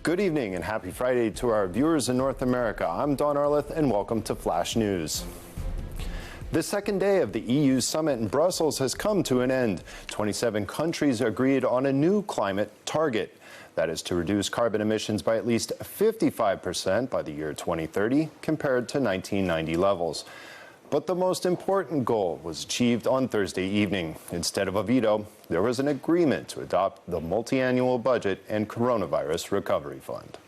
Good evening and happy Friday to our viewers in North America. I'm Don Arleth and welcome to Flash News. The second day of the EU summit in Brussels has come to an end. 27 countries agreed on a new climate target. That is to reduce carbon emissions by at least 55% by the year 2030 compared to 1990 levels. But the most important goal was achieved on Thursday evening. Instead of a veto, there was an agreement to adopt the multi-annual budget and coronavirus recovery fund.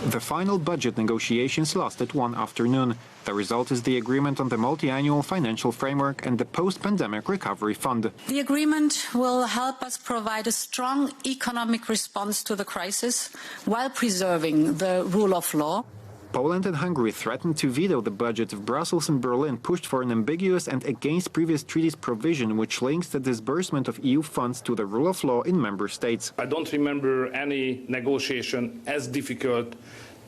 The final budget negotiations lasted one afternoon. The result is the agreement on the multi-annual financial framework and the post-pandemic recovery fund. The agreement will help us provide a strong economic response to the crisis while preserving the rule of law. Poland and Hungary threatened to veto the budget if Brussels and Berlin pushed for an ambiguous and against previous treaties provision which links the disbursement of EU funds to the rule of law in member states. I don't remember any negotiation as difficult,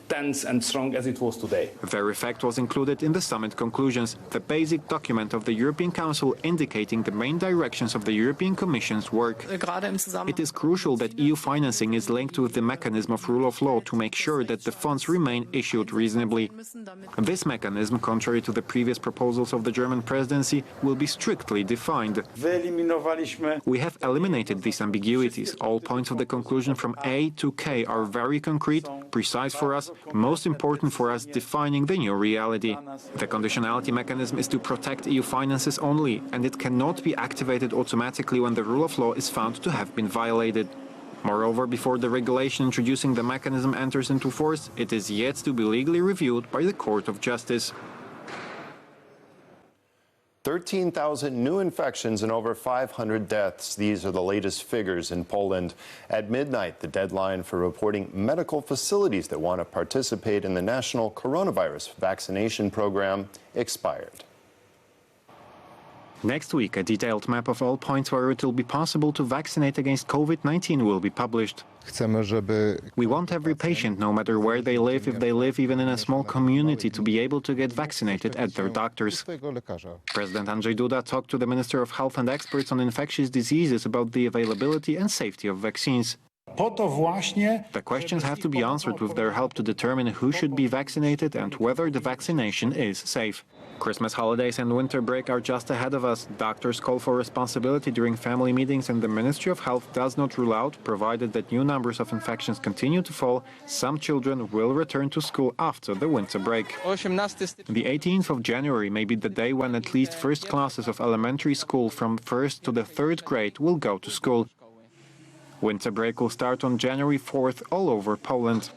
tense and strong as it was today. Their effect was included in the summit conclusions, the basic document of the European Council indicating the main directions of the European Commission's work. It is crucial that EU financing is linked with the mechanism of rule of law to make sure that the funds remain issued reasonably. This mechanism, contrary to the previous proposals of the German presidency, will be strictly defined. We have eliminated these ambiguities. All points of the conclusion from A to K are very concrete, precise for us, most important for us, defining the new reality. The conditionality mechanism is to protect EU finances only, and it cannot be activated automatically when the rule of law is found to have been violated. Moreover, before the regulation introducing the mechanism enters into force, it is yet to be legally reviewed by the Court of Justice. 13,000 new infections and over 500 deaths. These are the latest figures in Poland. At midnight, the deadline for reporting medical facilities that want to participate in the national coronavirus vaccination program expired. Next week, a detailed map of all points where it will be possible to vaccinate against COVID-19 will be published. We want every patient, no matter where they live, if they live even in a small community, to be able to get vaccinated at their doctors. President Andrzej Duda talked to the Minister of Health and experts on infectious diseases about the availability and safety of vaccines. The questions have to be answered with their help to determine who should be vaccinated and whether the vaccination is safe. Christmas holidays and winter break are just ahead of us. Doctors call for responsibility during family meetings, and the Ministry of Health does not rule out, provided that new numbers of infections continue to fall, some children will return to school after the winter break. The 18th of January may be the day when at least first classes of elementary school from 1st to the 3rd grade will go to school. Winter break will start on January 4th all over Poland.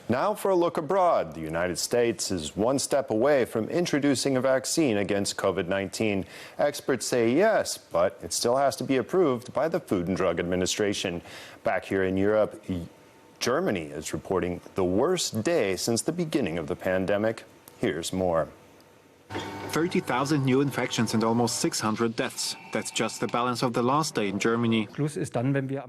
Now for a look abroad. The United States is one step away from introducing a vaccine against COVID-19. Experts say yes, but it still has to be approved by the Food and Drug Administration. Back here in Europe, Germany is reporting the worst day since the beginning of the pandemic. Here's more. 30,000 new infections and almost 600 deaths. That's just the balance of the last day in Germany.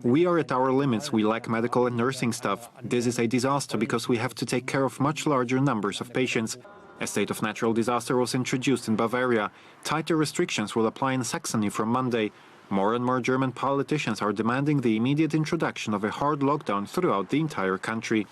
We are at our limits. We lack medical and nursing staff. This is a disaster because we have to take care of much larger numbers of patients. A state of natural disaster was introduced in Bavaria. Tighter restrictions will apply in Saxony from Monday. More and more German politicians are demanding the immediate introduction of a hard lockdown throughout the entire country.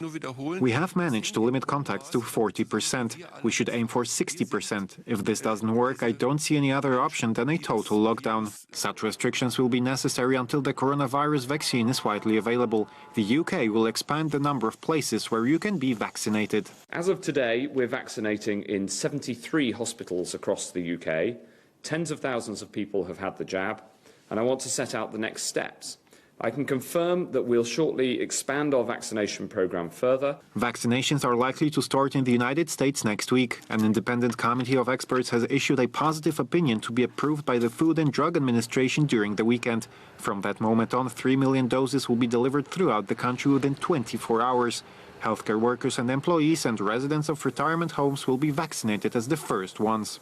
We have managed to limit contacts to 40%. We should aim for 60%. If this doesn't work, I don't see any other option than a total lockdown. Such restrictions will be necessary until the coronavirus vaccine is widely available. The UK will expand the number of places where you can be vaccinated. As of today, we're vaccinating in 73 hospitals across the UK. Tens of thousands of people have had the jab. And I want to set out the next steps. I can confirm that we'll shortly expand our vaccination program further. Vaccinations are likely to start in the United States next week. An independent committee of experts has issued a positive opinion to be approved by the Food and Drug Administration during the weekend. From that moment on, 3 million doses will be delivered throughout the country within 24 hours. Healthcare workers and employees and residents of retirement homes will be vaccinated as the first ones.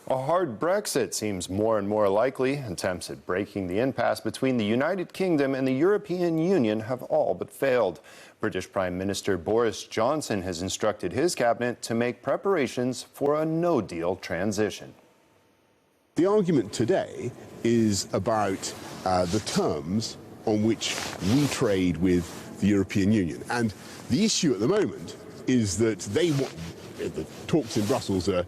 A hard Brexit seems more and more likely. Attempts at breaking the impasse between the United Kingdom and the European Union have all but failed. British Prime Minister Boris Johnson has instructed his cabinet to make preparations for a no-deal transition. The argument today is about the terms on which we trade with the European Union. And the issue at the moment is that they want, the talks in Brussels are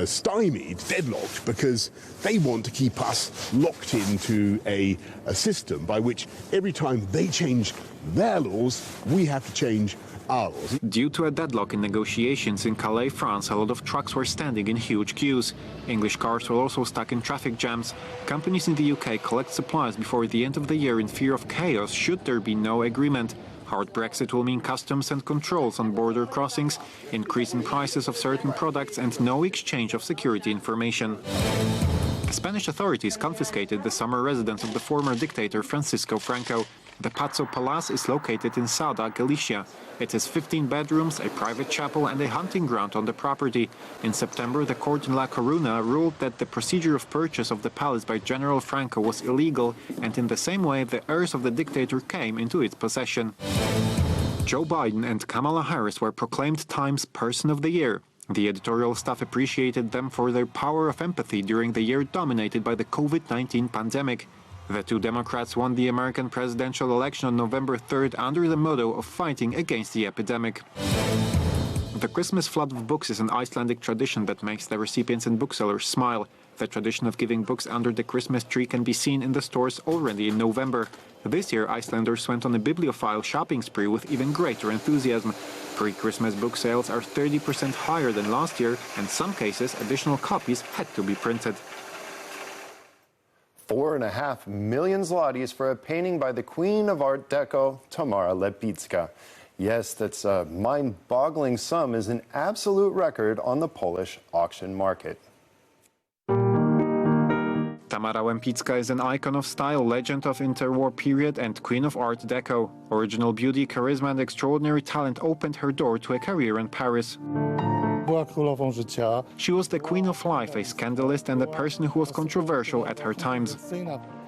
stymied, deadlocked, because they want to keep us locked into a system by which every time they change their laws, we have to change our laws. Due to a deadlock in negotiations in Calais, France, a lot of trucks were standing in huge queues. English cars were also stuck in traffic jams. Companies in the UK collect supplies before the end of the year in fear of chaos should there be no agreement. Hard Brexit will mean customs and controls on border crossings, increase in prices of certain products and no exchange of security information. Spanish authorities confiscated the summer residence of the former dictator Francisco Franco. The Pazo Palace is located in Sauda, Galicia. It has 15 bedrooms, a private chapel and a hunting ground on the property. In September, the court in La Coruna ruled that the procedure of purchase of the palace by General Franco was illegal, and in the same way the heirs of the dictator came into its possession. Joe Biden and Kamala Harris were proclaimed Time's Person of the Year. The editorial staff appreciated them for their power of empathy during the year dominated by the COVID-19 pandemic. The two Democrats won the American presidential election on November 3rd under the motto of fighting against the epidemic. The Christmas flood of books is an Icelandic tradition that makes the recipients and booksellers smile. The tradition of giving books under the Christmas tree can be seen in the stores already in November. This year, Icelanders went on a bibliophile shopping spree with even greater enthusiasm. Pre-Christmas book sales are 30% higher than last year, and in some cases, additional copies had to be printed. 4.5 million zlotys for a painting by the Queen of Art Deco, Tamara Lepicka. Yes, that's a mind-boggling sum, is an absolute record on the Polish auction market. Tamara Lepicka is an icon of style, legend of interwar period and queen of Art Deco. Original beauty, charisma and extraordinary talent opened her door to a career in Paris. She was the queen of life, a scandalist and a person who was controversial at her times.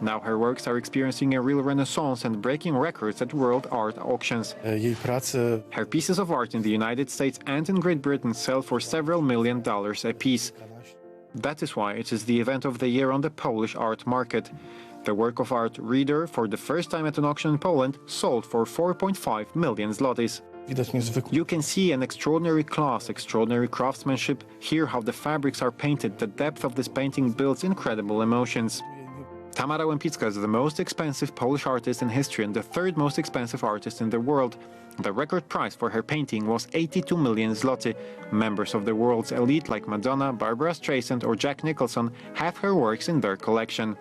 Now her works are experiencing a real renaissance and breaking records at world art auctions. Her pieces of art in the United States and in Great Britain sell for several $1 million a piece. That is why it is the event of the year on the Polish art market. The work of art Reader, for the first time at an auction in Poland, sold for 4.5 million zlotys. You can see an extraordinary class, extraordinary craftsmanship, hear how the fabrics are painted. The depth of this painting builds incredible emotions. Tamara Lepicka is the most expensive Polish artist in history and the third most expensive artist in the world. The record price for her painting was 82 million zloty. Members of the world's elite like Madonna, Barbara Streisand or Jack Nicholson have her works in their collection.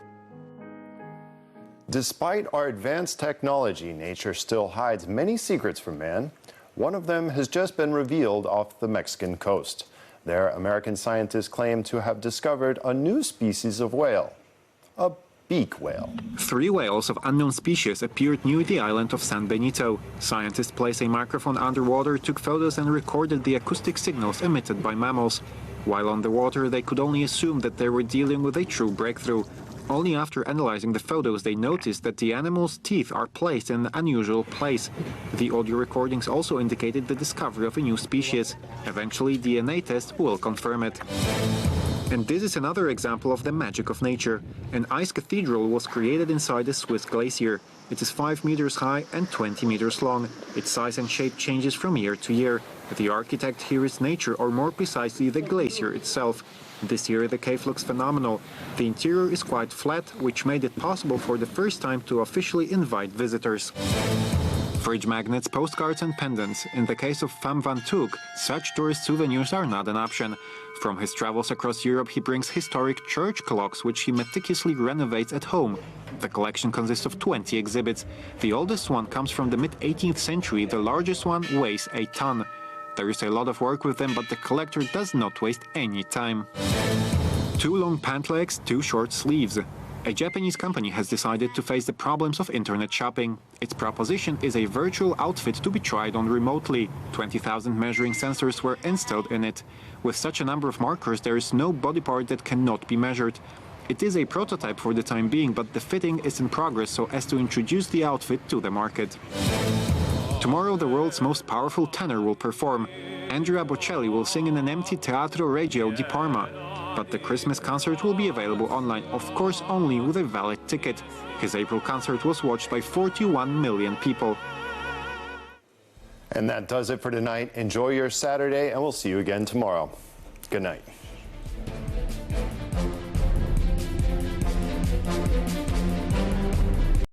Despite our advanced technology, nature still hides many secrets from man. One of them has just been revealed off the Mexican coast. There, American scientists claim to have discovered a new species of whale, a beak whale. 3 whales of unknown species appeared near the island of San Benito. Scientists placed a microphone underwater, took photos and recorded the acoustic signals emitted by mammals. While on the water, they could only assume that they were dealing with a true breakthrough. Only after analyzing the photos, they noticed that the animal's teeth are placed in an unusual place. The audio recordings also indicated the discovery of a new species. Eventually, DNA tests will confirm it. And this is another example of the magic of nature. An ice cathedral was created inside a Swiss glacier. It is 5 meters high and 20 meters long. Its size and shape changes from year to year. The architect here is nature, or more precisely, the glacier itself. This year the cave looks phenomenal. The interior is quite flat, which made it possible for the first time to officially invite visitors. Fridge magnets, postcards and pendants. In the case of Pham Van Tuuk, such tourist souvenirs are not an option. From his travels across Europe, he brings historic church clocks, which he meticulously renovates at home. The collection consists of 20 exhibits. The oldest one comes from the mid-18th century, the largest one weighs a ton. There is a lot of work with them, but the collector does not waste any time. 2 long pant legs, 2 short sleeves. A Japanese company has decided to face the problems of internet shopping. Its proposition is a virtual outfit to be tried on remotely. 20,000 measuring sensors were installed in it. With such a number of markers, there is no body part that cannot be measured. It is a prototype for the time being, but the fitting is in progress so as to introduce the outfit to the market. Tomorrow, the world's most powerful tenor will perform. Andrea Bocelli will sing in an empty Teatro Regio di Parma. But the Christmas concert will be available online, of course only with a valid ticket. His April concert was watched by 41 million people. And that does it for tonight. Enjoy your Saturday, and we'll see you again tomorrow. Good night.